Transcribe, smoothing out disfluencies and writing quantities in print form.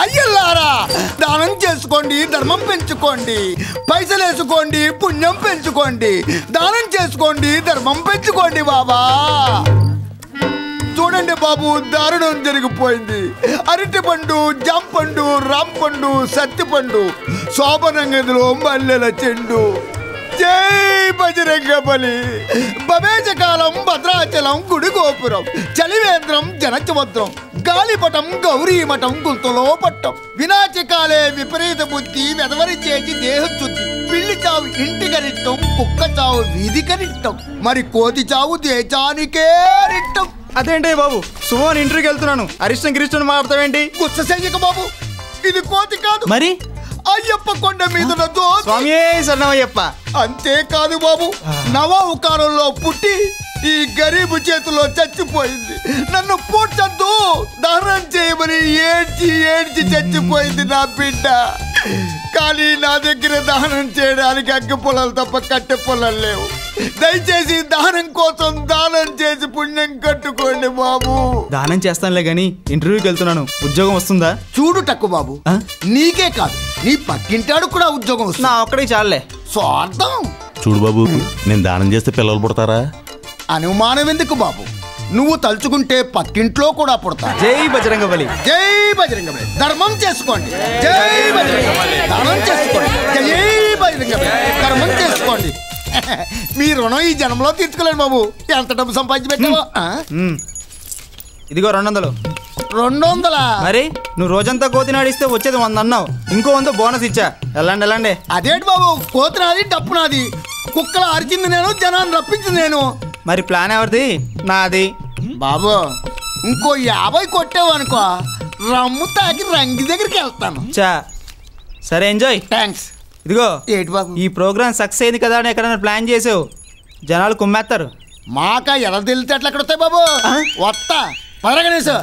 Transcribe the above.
అయ్యల్లారా దానం చేసుకోండి, ధర్మం పెంచుకోండి, పైసలు వేసుకోండి, పుణ్యం పెంచుకోండి, దానం చేసుకోండి, ధర్మం పెంచుకోండి బాబా. చూడండి బాబు, దారుణం జరిగిపోయింది. అరటి పండు, జాంపండు, రాంపండు, సత్తిపండు, శోభనంగదిలో మల్లెల చెండు. జై బజరంగ బలి. భవేజకాలం భద్రాచలం గుడి గోపురం, చలివేంద్రం జనచముద్రం, గాలిపటం గౌరీమఠం గుంతలో పట్టం. వినాశకాలే విపరీత బుద్ధి, వెదవరి చేసి దేహశుద్ధి. పిల్లి చావు ఇంటి కరిట్టం, కుక్క చావు వీధి కరిట్టం, మరి కోతి చావు దేశానికే రిట్టం. అదేంటే బాబు, సుమోన్ ఇంటర్వ్యూకి వెళ్తున్నాను, అరిష్టం గిరిష్టం మాట్లాడతావేంటి? గుస్స చెయ్యక బాబు, ఇది కోతి కాదు, మరి అయ్యప్ప కొండ మీద స్వామి శరణమయ్యప్ప. అంతేకాదు బాబు, నవకాలంలో పుట్టి ఈ గరీబు చేతిలో చచ్చిపోయింది. నన్ను పూడ్చద్దు, దహనం చేయమని ఏడ్చి ఏడ్చి చచ్చిపోయింది నా బిడ్డ. కానీ నా దగ్గర దహనం చేయడానికి అగ్గి పొలాలు తప్ప కట్టె పొలాలు లేవు. దయచేసి దహనం కోసం దానం చేసి పుణ్యం కట్టుకోండి బాబు. దానం చేస్తానులే గాని ఇంటర్వ్యూకి వెళ్తున్నాను, ఉద్యోగం వస్తుందా? చూడు టక్కు బాబు, నీకే కాదు నీ పక్కింటాడు కూడా ఉద్యోగం వస్తుంది. నా ఒక్కడికి చాలే. స్వార్థం. చూడు బాబు, నేను దానం చేస్తే పిల్లలు పుడతారా? అనుమానం ఎందుకు బాబు, నువ్వు తలుచుకుంటే పక్కింట్లో కూడా పుడతారు. జై బజరంగ బలి. జై బజరంగ బలి. ధర్మం చేసుకోండి. జై బజరంగ బలి. దానం చేసుకోండి. జై బజరంగ బలి. ధర్మం చేసుకోండి. మీ రుణం ఈ జన్మలో తీర్చుకోలేను బాబు. ఎంత డబ్బు సంపాదించి పెట్టావో. ఇదిగో 200. 200? మరి నువ్వు రోజంతా కోతి నాడిస్తే వచ్చేది 100 అన్నావు, ఇంకో 100 బోనస్ ఇచ్చా. వెళ్ళండి. అదేంటి బాబు, కోతి నాది డప్పు నాది, కుక్కలు అరిచింది నేను, జనాన్ని రప్పించింది నేను. మరి ప్లాన్ ఎవరిది? నాది. బాబు ఇంకో 50 కొట్టావు అనుకో, రమ్ము తాకి రంగి దగ్గరికి వెళ్తాను. సరే, ఎంజాయ్. థ్యాంక్స్. ఇదిగో ఏంటి బాబు, ఈ ప్రోగ్రామ్ సక్సెస్ అయింది కదా అని ఎక్కడైనా ప్లాన్ చేసావు, జనాలు కుమ్మేస్తారు. మాక ఎలా తెలితే అట్లా ఎక్కడ వస్తాయి బాబు. వస్తా పరగనేసా.